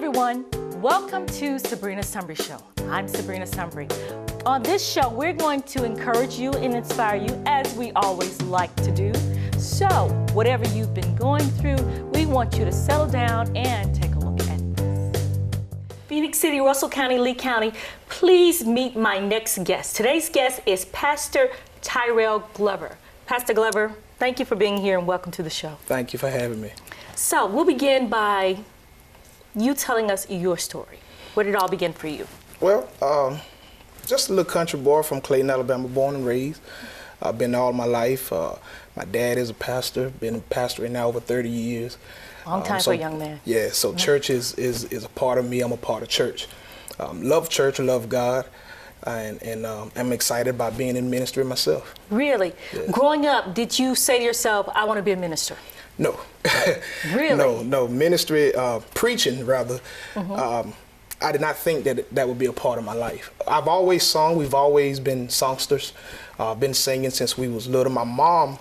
everyone. Welcome to Sabrina's Sumbry Show. I'm Sabrina Sumbry. On this show, we're going to encourage you and inspire you, as we always like to do. So, whatever you've been going through, we want you to settle down and take a look at this. Phoenix City, Russell County, Lee County, please meet my next guest. Today's guest is Pastor Tirrell Glover. Pastor Glover, thank you for being here and welcome to the show. Thank you for having me. So, we'll begin by you telling us your story. Where did it all begin for you? Well, just a little country boy from Clayton, Alabama, born and raised. I've been there all my life. My dad is a pastor, been pastoring now over 30 years. Long time for a young man. Yeah, so church is a part of me. I'm a part of church. Love church, love God, and I'm excited about being in ministry myself. Really? Yes. Growing up, did you say to yourself, I want to be a minister? No. Really? No. Ministry, preaching rather. I did not think that would be a part of my life. I've always sung. We've always been songsters. Been singing since we was little. My mom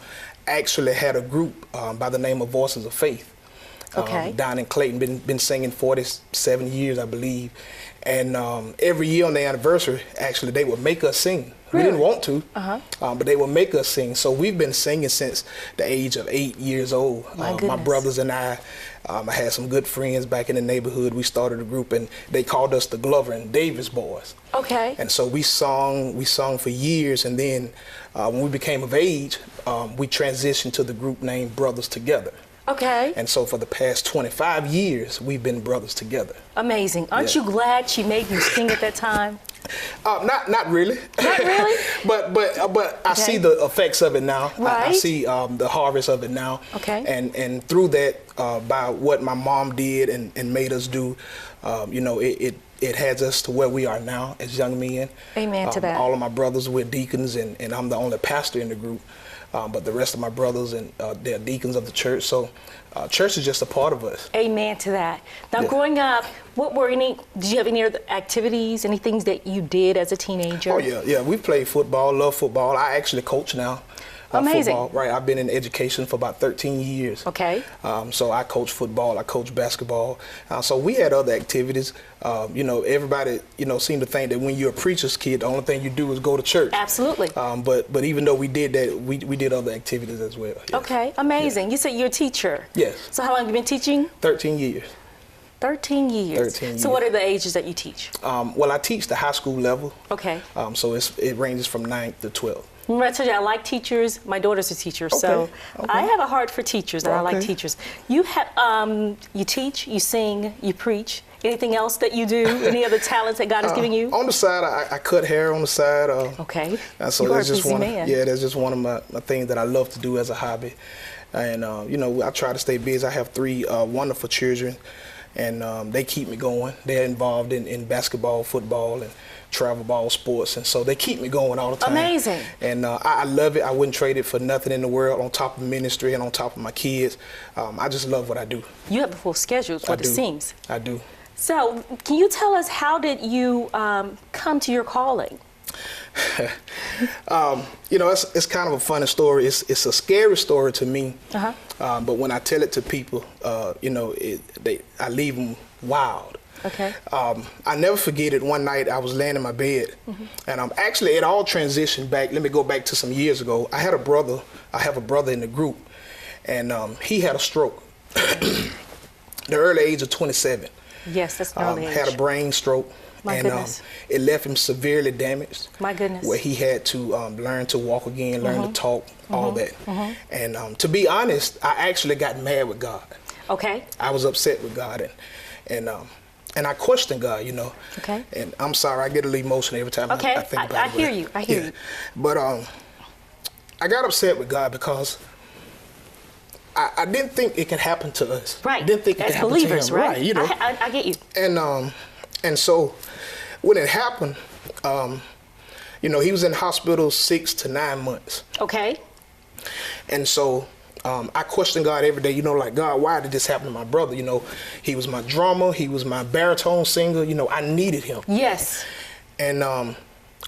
actually had a group by the name of Voices of Faith. Okay. Down in Clayton. Been singing 47 years, I believe. And every year on the anniversary, actually, they would make us sing. Really? We didn't want to, but they would make us sing. So we've been singing since the age of 8 years old. My brothers and I had some good friends back in the neighborhood. We started a group, and they called us the Glover and Davis Boys. Okay. And so we sung for years, and then when we became of age, we transitioned to the group named Brothers Together. Okay. And so for the past 25 years, we've been brothers together. Amazing. Aren't you glad she made you sing at that time? Not really. Not really? but I see the effects of it now. Right. I see the harvest of it now. Okay. And through that, by what my mom did and made us do, it has us to where we are now as young men. Amen to that. All of my brothers were deacons, and I'm the only pastor in the group. But the rest of my brothers, and they're deacons of the church. So church is just a part of us. Amen to that. Now, growing up, did you have any other activities, any things that you did as a teenager? Oh, yeah. We played football, love football. I actually coach now. Amazing. Football, right. I've been in education for about 13 years. Okay. So I coach football, I coach basketball. So we had other activities. Everybody, seemed to think that when you're a preacher's kid, the only thing you do is go to church. Absolutely. But even though we did that, we did other activities as well. Yes. Okay, amazing. Yeah. You said you're a teacher. Yes. So how long have you been teaching? 13 years. 13 years. 13 years. So what are the ages that you teach? Well, I teach the high school level. Okay. So it ranges from 9th to 12th. Remember I told you I like teachers. My daughter's a teacher, so I have a heart for teachers, and I like teachers. You have, you teach, you sing, you preach. Anything else that you do? Any other talents that God has given you? On the side, I cut hair on the side. Okay. So you are that's a just busy one. Man. Yeah, that's just one of my things that I love to do as a hobby. And I try to stay busy. I have 3 wonderful children, and they keep me going. They're involved in basketball, football, and travel ball sports, and so they keep me going all the time. Amazing. And I love it. I wouldn't trade it for nothing in the world, on top of ministry and on top of my kids. I just love what I do. You have a full schedule, is what it seems. I do. So can you tell us, how did you come to your calling? It's kind of a funny story. It's a scary story to me. But when I tell it to people, I leave them wild. Okay. I never forget it. One night I was laying in my bed, and actually it all transitioned back. Let me go back to some years ago. I have a brother in the group, and he had a stroke. The early age of 27. Yes, that's an early age. Had a brain stroke. My goodness. It left him severely damaged. My goodness. Where he had to learn to walk again, learn to talk, all that. And to be honest, I actually got mad with God. Okay. I was upset with God, and I questioned God, Okay. And I'm sorry, I get a little emotional every time I think about it. I hear you. I hear you. But I got upset with God because I didn't think it could happen to us. Right. Didn't think it could happen believers, to him. Right. I get you. And so when it happened, he was in hospital 6 to 9 months. Okay. And so I questioned God every day, like, God, why did this happen to my brother? He was my drummer, he was my baritone singer, I needed him. Yes. And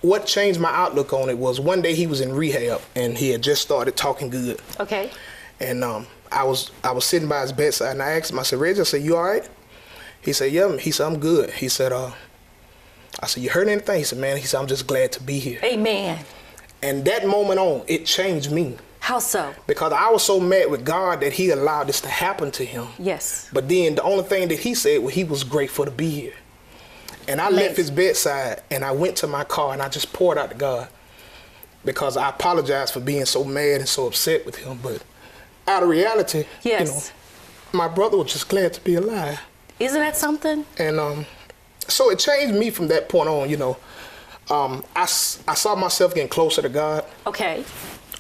what changed my outlook on it was one day he was in rehab and he had just started talking good. Okay. And I was sitting by his bedside and I asked him, I said, Reggie, I said, you all right? He said, yeah. He said, I'm good. He said, I said, you heard anything? He said, man, he said, I'm just glad to be here. Amen. And that moment on, it changed me. How so? Because I was so mad with God that he allowed this to happen to him. Yes. But then the only thing that he said was he was grateful to be here. And I left his bedside and I went to my car and I just poured out to God. Because I apologized for being so mad and so upset with him. But out of reality, yes, you know, my brother was just glad to be alive. Isn't that something? And so it changed me from that point on, you know. I saw myself getting closer to God. Okay.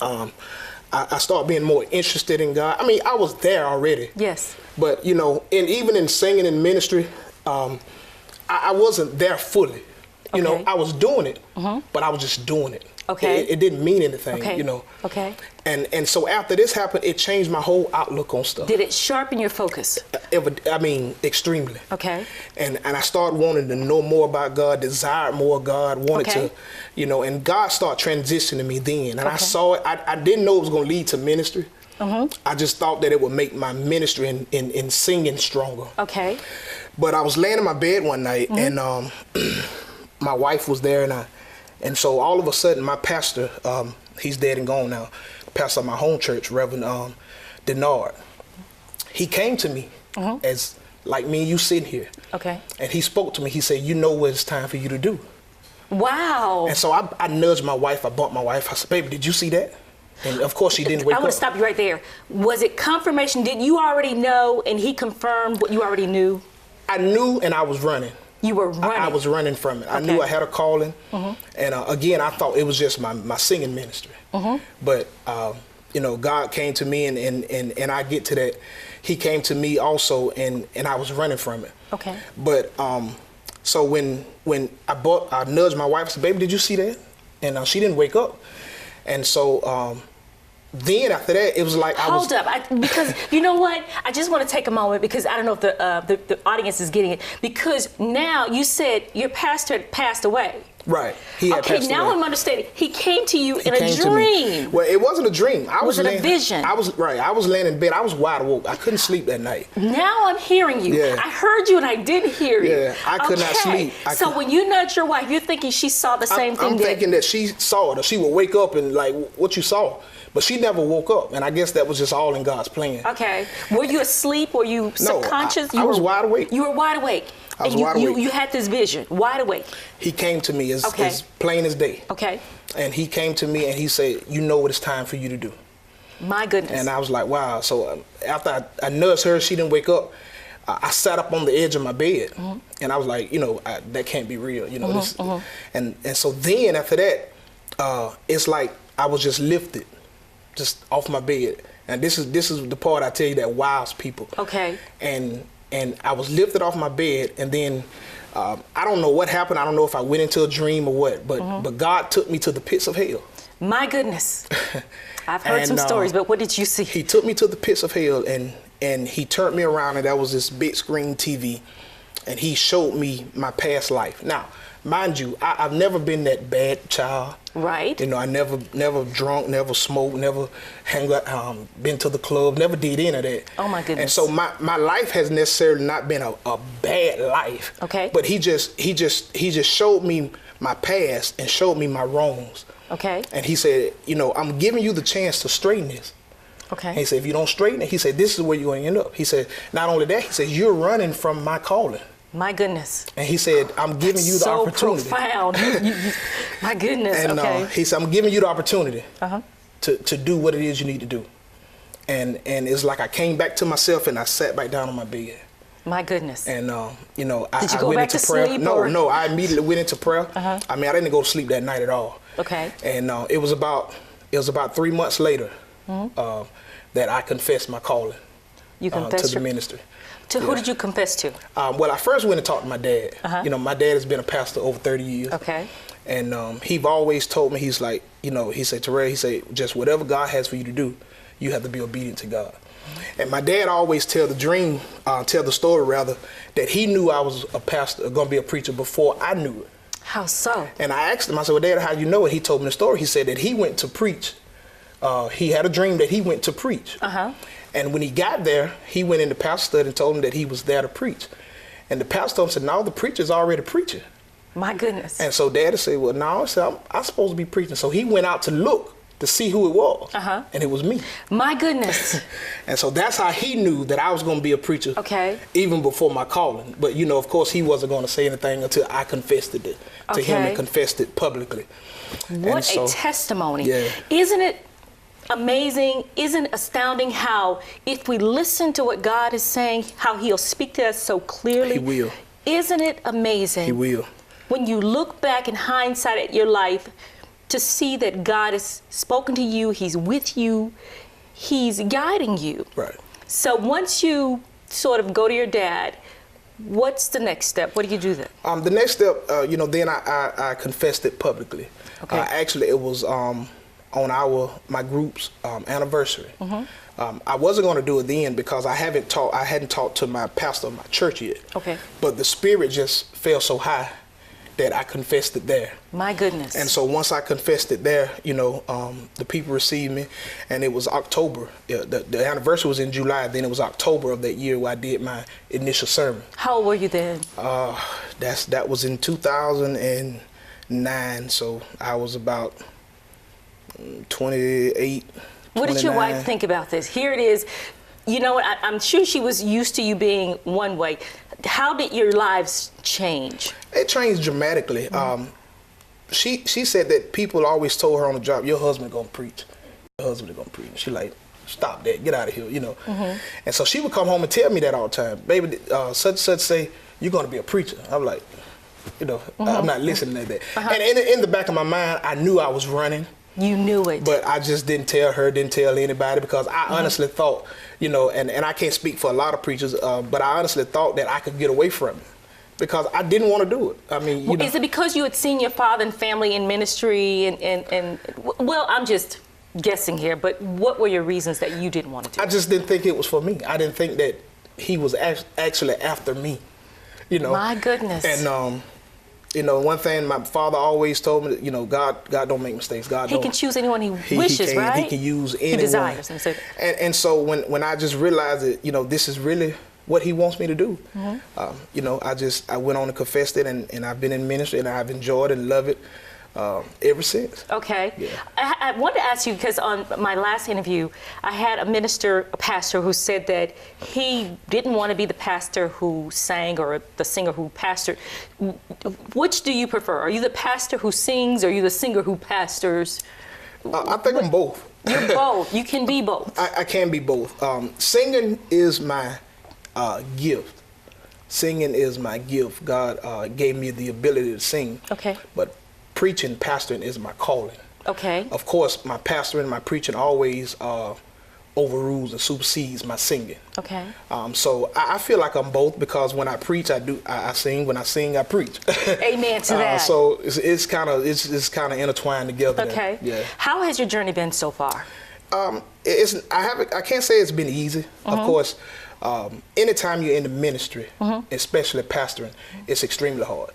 I started being more interested in God. I mean, I was there already. Yes. But, you know, and even in singing and ministry, I wasn't there fully. You know, I was doing it, but I was just doing it. Okay. It didn't mean anything, you know. Okay. And so after this happened, it changed my whole outlook on stuff. Did it sharpen your focus? I mean, extremely. Okay. And I started wanting to know more about God, desired more of God, wanted to, you know, and God started transitioning me then. And I saw it. I didn't know it was going to lead to ministry. I just thought that it would make my ministry in singing stronger. Okay. But I was laying in my bed one night and my wife was there and so all of a sudden my pastor, he's dead and gone now, pastor of my home church, Reverend Denard, he came to me as like me and you sitting here. Okay. And he spoke to me. He said, you know what it's time for you to do. Wow. And so I nudged my wife. I bumped my wife. I said, baby, did you see that? And of course she didn't wake up. I want to stop you right there. Was it confirmation? Did you already know and he confirmed what you already knew? I knew and I was running. You were running? I was running from it. I knew I had a calling. And again, I thought it was just my singing ministry. But, you know, God came to me and I get to that. He came to me also and I was running from it. Okay. But so when I nudged my wife, I said, baby, did you see that? And she didn't wake up. And so then after that, it was like Hold up, because you know what? I just want to take a moment because I don't know if the audience is getting it. Because now you said your pastor had passed away. Right. He had passed now away. I'm understanding. He came to you in a dream. Well, it wasn't a dream. Was it a vision? I was laying in bed. I was wide awake. I couldn't sleep that night. Now I'm hearing you. Yeah. I heard you and I didn't hear you. Yeah, I could not sleep. So when you nudged your wife, you're thinking she saw the same thing. I'm thinking that she saw it, or she would wake up and like, what you saw? But she never woke up, and I guess that was just all in God's plan. Okay. Were you asleep? Were you subconscious? I was wide awake. You were wide awake. I was wide awake. You had this vision, wide awake. He came to me as plain as day. Okay. And he came to me and he said, you know what it's time for you to do. My goodness. And I was like, wow. So after I nudged her, she didn't wake up. I sat up on the edge of my bed, and I was like, you know, that can't be real, you know. And so then after that, it's like I was just lifted, just off my bed. And this is the part I tell you that wows people. Okay. And I was lifted off my bed, and then I don't know what happened. I don't know if I went into a dream or what, but God took me to the pits of hell. My goodness. I've heard some stories, but what did you see? He took me to the pits of hell, and he turned me around, and that was this big screen TV, and he showed me my past life. Now, mind you, I've never been that bad child. Right. You know, I never drunk, never smoked, never been to the club, never did any of that. Oh my goodness. And so my life has necessarily not been a bad life. Okay. But he just showed me my past and showed me my wrongs. Okay. And he said, you know, I'm giving you the chance to straighten this. Okay. And he said, if you don't straighten it, he said, this is where you're going to end up. He said, not only that, he said, you're running from my calling. My goodness. And he said, I'm giving you the opportunity. So profound. My goodness. And he said, I'm giving you the opportunity to do what it is you need to do. And it's like I came back to myself and I sat back down on my bed. My goodness. And, you know, Did you go went back into to prayer. sleep? No, I immediately went into prayer. I mean, I didn't go to sleep that night at all. Okay. And it was about 3 months later that I confessed my calling to the ministry. To who did you confess to? Well, I first went and talked to my dad. You know, my dad has been a pastor over 30 years. Okay. And he've always told me, he's like, you know, he said, Tirrell, he said, just whatever God has for you to do, you have to be obedient to God. And my dad always tell the story rather, that he knew I was a pastor, going to be a preacher before I knew it. How so? And I asked him, I said, well, Dad, how you know it? He told me the story. He said that he went to preach. He had a dream that he went to preach. And when he got there, he went into pastor study and told him that he was there to preach. And the pastor told him, said, no, the preacher's already preaching. My goodness. And so Daddy said, well, no, I said, I'm supposed to be preaching. So he went out to look to see who it was. And it was me. My goodness. And so that's how he knew that I was going to be a preacher. Okay. Even before my calling. But, you know, of course, he wasn't going to say anything until I confessed it to him and confessed it publicly. What a testimony. Yeah. Isn't it amazing? Isn't it astounding how if we listen to what God is saying, how he'll speak to us so clearly? He will. Isn't it amazing? He will. When you look back in hindsight at your life, to see that God has spoken to you, he's with you, he's guiding you. Right. So once you sort of go to your dad, what's the next step? What do you do then? The next step, you know, then I confessed it publicly. Okay. Actually, it was on my group's anniversary. I wasn't going to do it then because I hadn't talked to my pastor of my church yet. Okay. But the spirit just fell so high that I confessed it there. My goodness. And so once I confessed it there, you know, the people received me, and it was October. The anniversary was in July. Then it was October of that year where I did my initial sermon. How old were you then? That was in 2009. So I was about 28. What did your wife think about this? Here it is. You know what? I'm sure she was used to you being one way. How did your lives change? It changed dramatically. She said that people always told her on the job, your husband gonna preach. Your husband gonna preach. She like, stop that, get out of here, you know. And so she would come home and tell me that all the time. Baby, such and such say, you're gonna be a preacher. I'm like, you know, I'm not listening to that. And in the back of my mind, I knew I was running. You knew it. But I just didn't tell her, didn't tell anybody, because I honestly thought, you know, and I can't speak for a lot of preachers, but I honestly thought that I could get away from it because I didn't want to do it. I mean, you know. Is it because you had seen your father and family in ministry and well, I'm just guessing here, but what were your reasons that you didn't want to do it? I just didn't think it was for me. I didn't think that he was actually after me, you know. My goodness. And, you know, one thing my father always told me, you know, God don't make mistakes. He can choose anyone he wishes, right? He can use anyone. He desires. And so when I just realized that, you know, this is really what he wants me to do, you know, I went on and confessed it, and I've been in ministry, and I've enjoyed it and love it ever since. Okay. Yeah. I wanted to ask you, because on my last interview, I had a pastor who said that he didn't want to be the pastor who sang or the singer who pastored. Which do you prefer? Are you the pastor who sings, or are you the singer who pastors? I think I'm both. You're both. You can be both. I can be both. Singing is my gift. Singing is my gift. God gave me the ability to sing. Okay. But preaching, pastoring is my calling. Okay. Of course, my pastoring, my preaching always overrules and supersedes my singing. Okay. So I feel like I'm both, because when I preach, I sing. When I sing, I preach. Amen to that. So it's kind of intertwined together. Okay. Yeah. How has your journey been so far? I can't say it's been easy. Of course, anytime you're in the ministry, especially pastoring, it's extremely hard.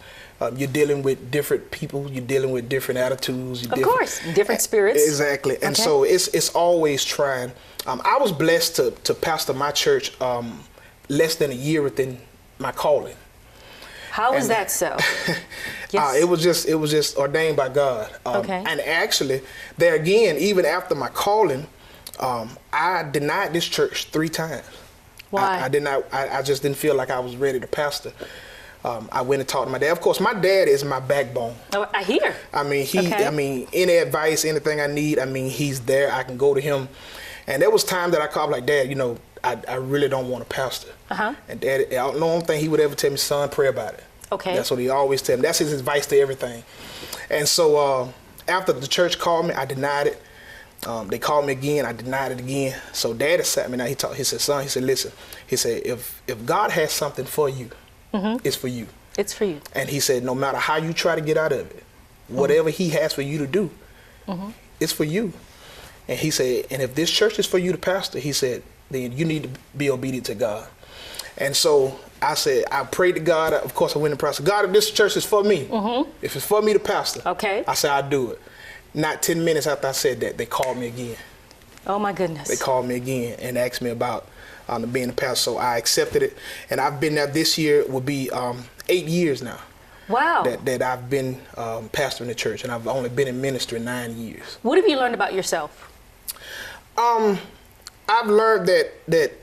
You're dealing with different people. You're dealing with different attitudes. Of course, different spirits. Exactly, and so it's always trying. I was blessed to pastor my church less than a year within my calling. How was that so? Yes. It was just ordained by God. Okay. And actually, there again, even after my calling, I denied this church 3 times. Why? I just didn't feel like I was ready to pastor. I went and talked to my dad. Of course, my dad is my backbone. Oh, I hear. I mean, any advice, anything I need, I mean, he's there. I can go to him. And there was time that I called like, Dad, you know, I really don't want to pastor. And Dad, the only thing he would ever tell me, son, pray about it. Okay. That's what he always tell me. That's his advice to everything. And so after the church called me, I denied it. They called me again, I denied it again. So Daddy sat me down, he said, son, he said, listen, he said, if God has something for you, it's for you. It's for you. And he said, no matter how you try to get out of it, whatever he has for you to do, it's for you. And he said, and if this church is for you to pastor, he said, then you need to be obedient to God. And so I said, I prayed to God. Of course, I went and prayed. God, if this church is for me, if it's for me to pastor, I said, I'll do it. Not 10 minutes after I said that, they called me again. Oh, my goodness. They called me again and asked me about to being a pastor. So I accepted it, and I've been there. This year will be 8 years now. Wow. That I've been pastoring the church, and I've only been in ministry 9 years. What have you learned about yourself? I've learned that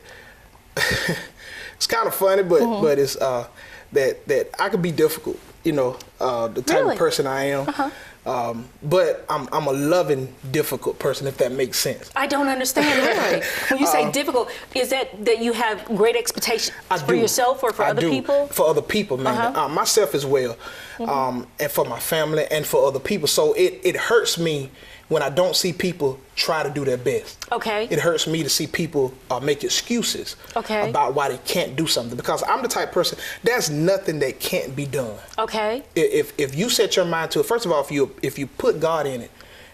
it's kind of funny, but it's that I could be difficult. You know, the type of person I am. But I'm a loving, difficult person, if that makes sense. I don't understand really. When you say difficult, is that you have great expectations for yourself or for other people? For other people, man. Myself as well, and for my family and for other people. So it hurts me when I don't see people try to do their best. Okay. It hurts me to see people make excuses about why they can't do something, because I'm the type of person, there's nothing that can't be done. Okay. If you set your mind to it, first of all, if you put God in it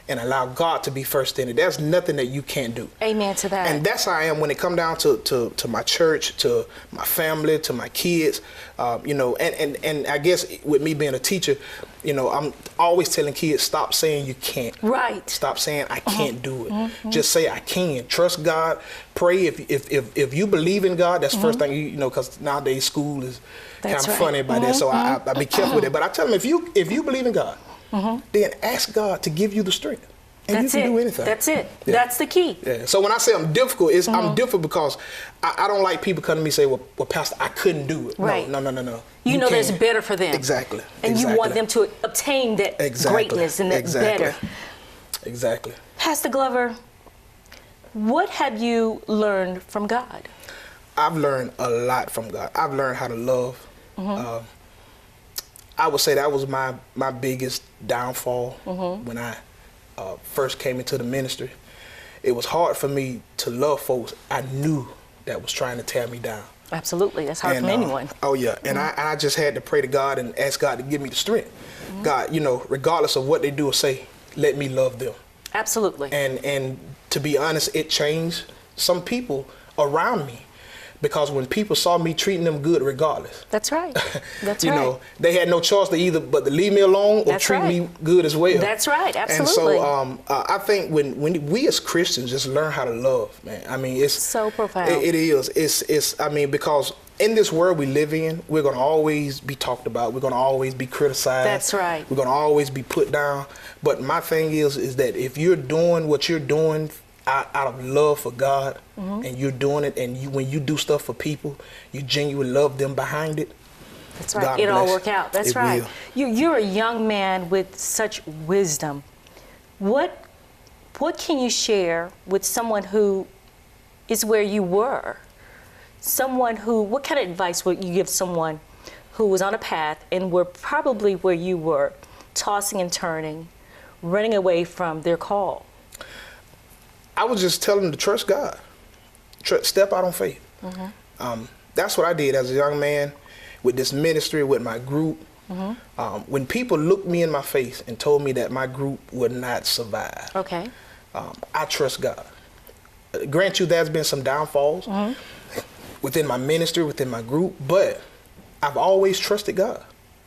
and allow God to be first in it, there's nothing that you can't do. Amen to that. And that's how I am when it comes down to my church, to my family, to my kids. You know, and I guess with me being a teacher, you know, I'm always telling kids, stop saying you can't. Right. Stop saying I can't do it. Just say I can. Trust God. Pray. If you believe in God, that's the first thing, you know, because nowadays school is kind of funny by that. So I be careful with it. But I tell them, if you believe in God, then ask God to give you the strength. And you can do anything. That's it. Yeah. That's the key. Yeah. So when I say I'm difficult, I'm difficult because I don't like people coming to me and say, well, Pastor, I couldn't do it. Right. No. You know there's better for them. Exactly. And you want them to obtain that greatness and that better. Exactly. Pastor Glover, what have you learned from God? I've learned a lot from God. I've learned how to love. I would say that was my biggest downfall when I first came into the ministry. It was hard for me to love folks I knew that was trying to tear me down. Absolutely, that's hard for anyone. Oh yeah, and I just had to pray to God and ask God to give me the strength. God, you know, regardless of what they do or say, let me love them. Absolutely. And to be honest, it changed some people around me. Because when people saw me treating them good regardless. That's right. That's you know, they had no choice to either but to leave me alone or treat me good as well. That's right, absolutely. And so I think when we as Christians just learn how to love, man, I mean, it's so profound. It is. It's I mean, because in this world we live in, we're gonna always be talked about, we're gonna always be criticized. That's right. We're gonna always be put down. But my thing is that if you're doing what you're doing out of love for God, and you're doing it, and when you do stuff for people, you genuinely love them behind it. That's right. It'll all work out. That's right. You're a young man with such wisdom. What can you share with someone who is where you were? What kind of advice would you give someone who was on a path and were probably where you were, tossing and turning, running away from their call? I was just telling them to trust God. Step out on faith. That's what I did as a young man with this ministry, with my group. When people looked me in my face and told me that my group would not survive, I trust God. Grant you, there's been some downfalls within my ministry, within my group, but I've always trusted God.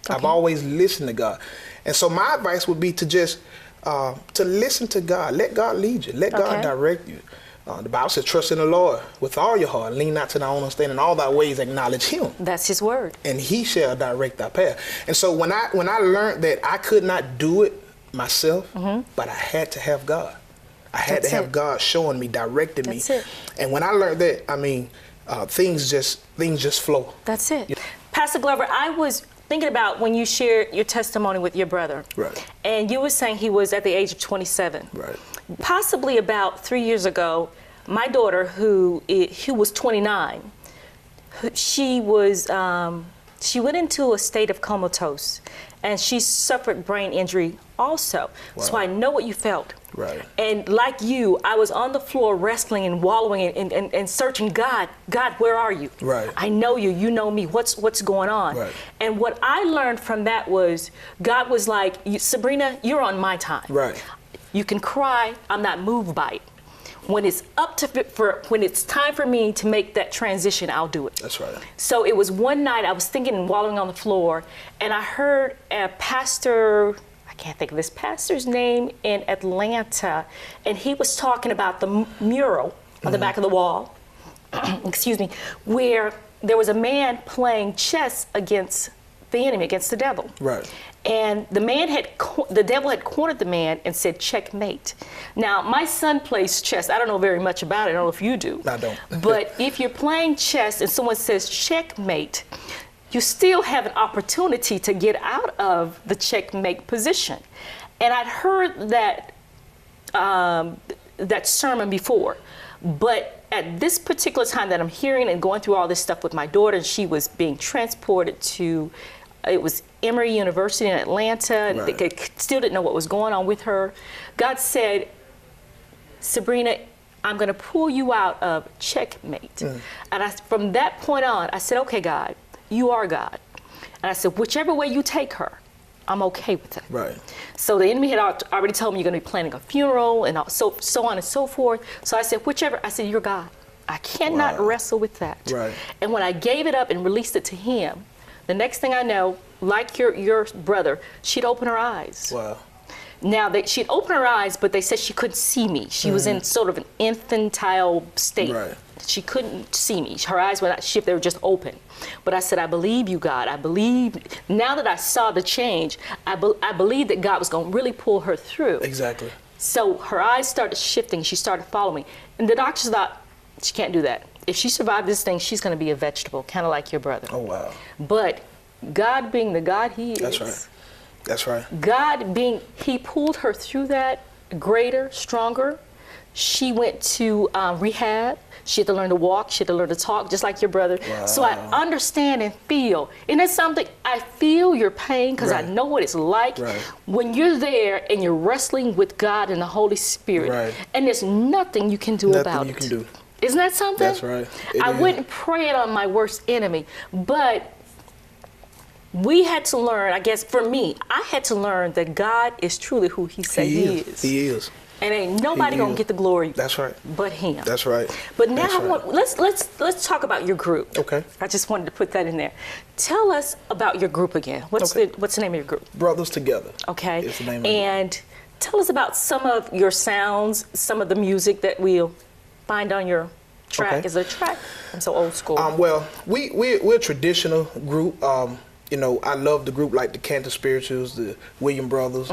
I've always listened to God. And so my advice would be to just to listen to God. Let God lead you. Let God direct you. The Bible says, trust in the Lord with all your heart. Lean not to thy own understanding. In all thy ways acknowledge him. That's his word. And he shall direct thy path. And so when I learned that I could not do it myself, but I had to have God. I had to have God showing me, directing me. And when I learned that, I mean, things just flow. That's it. Yeah. Pastor Glover, I was thinking about when you shared your testimony with your brother. Right. And you were saying he was at the age of 27. Right. Possibly about 3 years ago, my daughter, who was 29, she went into a state of comatose, and she suffered brain injury also. Wow. So I know what you felt. Right. And like you, I was on the floor wrestling and wallowing and searching, God, where are you? Right. I know you, you know me, what's going on? Right. And what I learned from that was, God was like, Sabrina, you're on my time. Right. You can cry, I'm not moved by it. When it's when it's time for me to make that transition, I'll do it. That's right. So it was one night I was thinking and wallowing on the floor, and I heard a pastor, I can't think of this pastor's name, in Atlanta, and he was talking about the mural on the back of the wall, excuse me, where there was a man playing chess against the enemy, against the devil. Right. And the devil had cornered the man and said, checkmate. Now, my son plays chess. I don't know very much about it. I don't know if you do. I don't. But if you're playing chess and someone says checkmate, you still have an opportunity to get out of the checkmate position. And I'd heard that that sermon before, but at this particular time that I'm hearing and going through all this stuff with my daughter, and she was being transported to, it was Emory University in Atlanta, and right. they still didn't know what was going on with her. God said, Sabrina, I'm going to pull you out of checkmate. And from that point on, I said, okay, God, you are God. And I said, whichever way you take her, I'm okay with it. Right. So the enemy had already told me you're going to be planning a funeral and so on and so forth. So I said, whichever, I said, you're God. I cannot wrestle with that. Right. And when I gave it up and released it to him, the next thing I know, like your brother, she'd open her eyes. Wow. Now, she'd open her eyes, but they said she couldn't see me. She was in sort of an infantile state. Right. She couldn't see me. Her eyes were not shift, they were just open. But I said, I believe you, God. I believe, now that I saw the change, I believe that God was going to really pull her through. Exactly. So her eyes started shifting. She started following me. And the doctors thought, she can't do that. If she survived this thing, she's going to be a vegetable, kind of like your brother. Oh, wow. But God being the God he is. That's right. That's right. God being, he pulled her through that greater, stronger. She went to rehab. She had to learn to walk. She had to learn to talk, just like your brother. Wow. So I understand and feel. And that's something, I feel your pain because right. I know what it's like when you're there and you're wrestling with God and the Holy Spirit. Right. And there's nothing you can do about it. Nothing you can do. Isn't that something? That's right. I wouldn't pray it on my worst enemy, but we had to learn, I guess for me, I had to learn that God is truly who he said he is. He is. And ain't nobody gonna get the glory. That's right. But him. That's right. But now let's talk about your group. Okay. I just wanted to put that in there. Tell us about your group again. What's the name of your group? Brothers Together. Okay. Is the name of and tell us about some of your sounds, some of the music that we'll find on your track. Okay. Is there a track? I'm so old school. Well, we're a traditional group. You know, I love the group like the Cantor Spirituals, the William Brothers,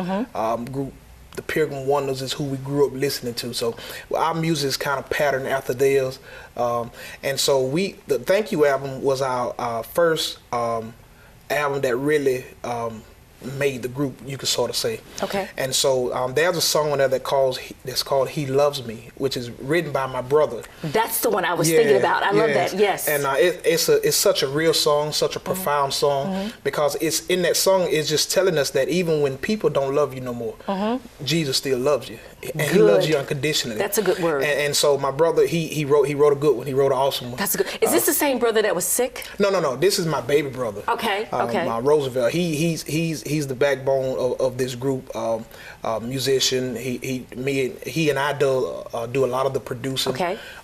group. The Pilgrim Wonders is who we grew up listening to. So our music is kind of patterned after theirs. And so the Thank You album was our first album that really made the group, you could sort of say. Okay. And so there's a song on there that's called He Loves Me, which is written by my brother. That's the one I was thinking about. I love that, yes. And it's such a real song, such a profound song, because it's in that song, it's just telling us that even when people don't love you no more, Jesus still loves you. And he loves you unconditionally. That's a good word. And so my brother, he wrote a good one. He wrote an awesome one. That's good. Is this the same brother that was sick? No. This is my baby brother. Okay. Roosevelt. He's the backbone of this group. Musician. He and I do a lot of the producing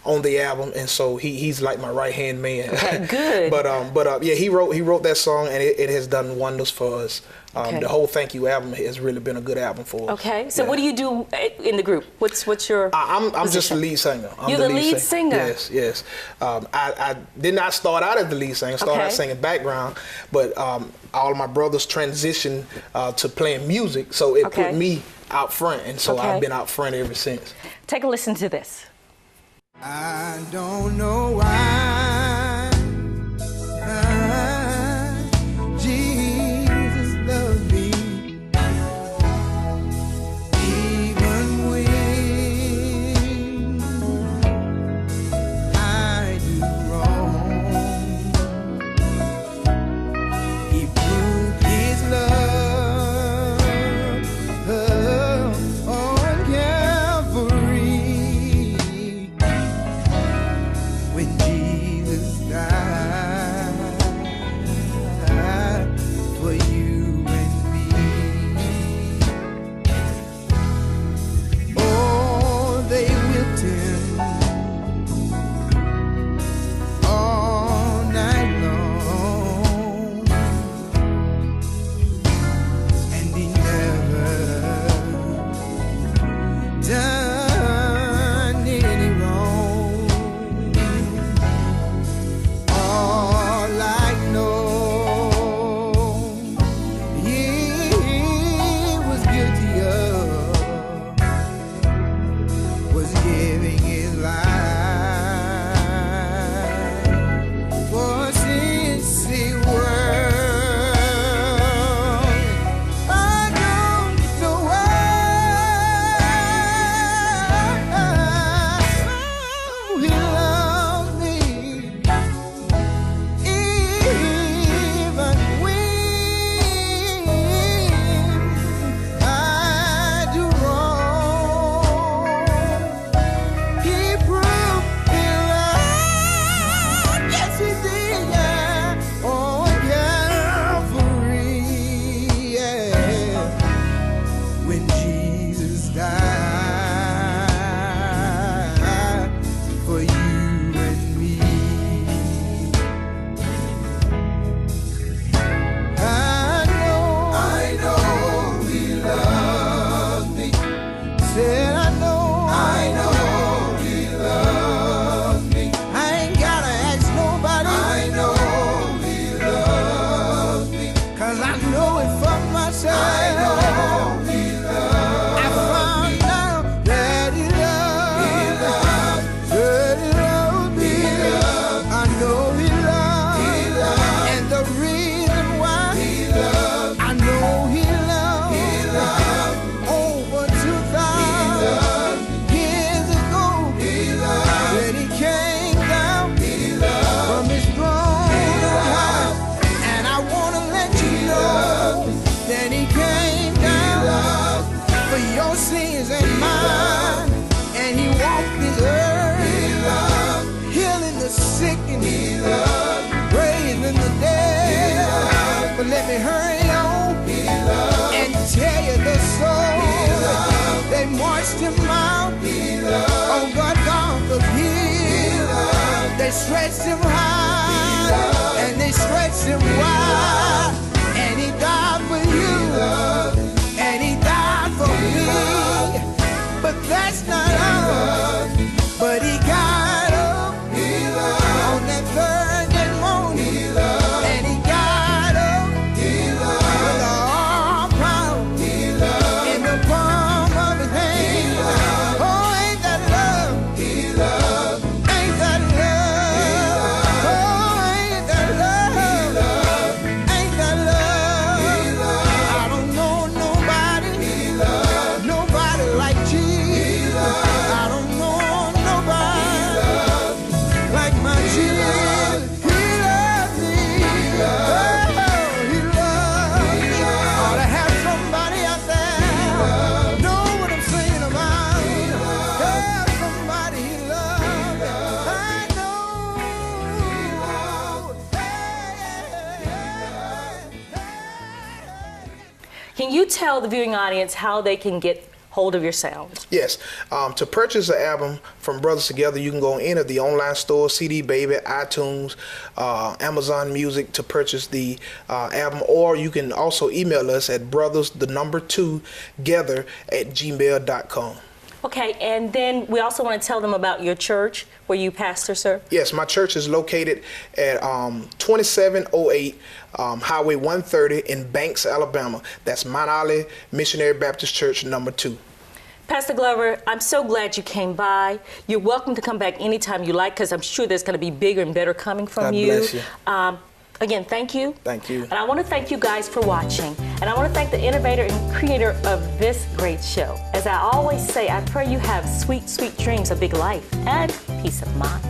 on the album, and so he's like my right hand man. Okay, good. but yeah, he wrote that song, and it has done wonders for us. The whole Thank You album has really been a good album for us. Okay, so what do you do in the group? What's your I'm just the lead singer. You're the lead singer? Yes. I did not start out as the lead singer. I started out singing background, but all of my brothers transitioned to playing music, so it put me out front, and so I've been out front ever since. Take a listen to this. I don't know why Jesus loved me, even when I do wrong. He proved his love on Calvary when Jesus But let me hurry on and tell you the story. They marched him out on Golgotha Hill. They stretched him high and they stretched him wide. And he died for you and he died for me. But that's not all. But he got up on that Thursday morning and he got up with a arm pound in the palm of his hand. Oh, ain't that love? Ain't that love? Oh, ain't that love? Ain't that love? I don't know nobody like Jesus. I don't know nobody like my Jesus. He loves me. Oh, he loves me. Ought to have somebody out there know what I'm saying about. Tell somebody he loves me. I know. Can you tell the viewing audience how they can get hold of your sound? Yes. To purchase the album from Brothers Together, you can go on any of the online stores, CD Baby, iTunes, Amazon Music to purchase the album, or you can also email us at brothers2gether@gmail.com. Okay, and then we also want to tell them about your church where you pastor, sir. Yes, my church is located at 2708 Highway 130 in Banks, Alabama. That's Mount Olive Missionary Baptist Church, number 2. Pastor Glover, I'm so glad you came by. You're welcome to come back anytime you like, because I'm sure there's going to be bigger and better coming from you. God bless you. Again, thank you. Thank you. And I want to thank you guys for watching. And I want to thank the innovator and creator of this great show. As I always say, I pray you have sweet, sweet dreams of big life and peace of mind.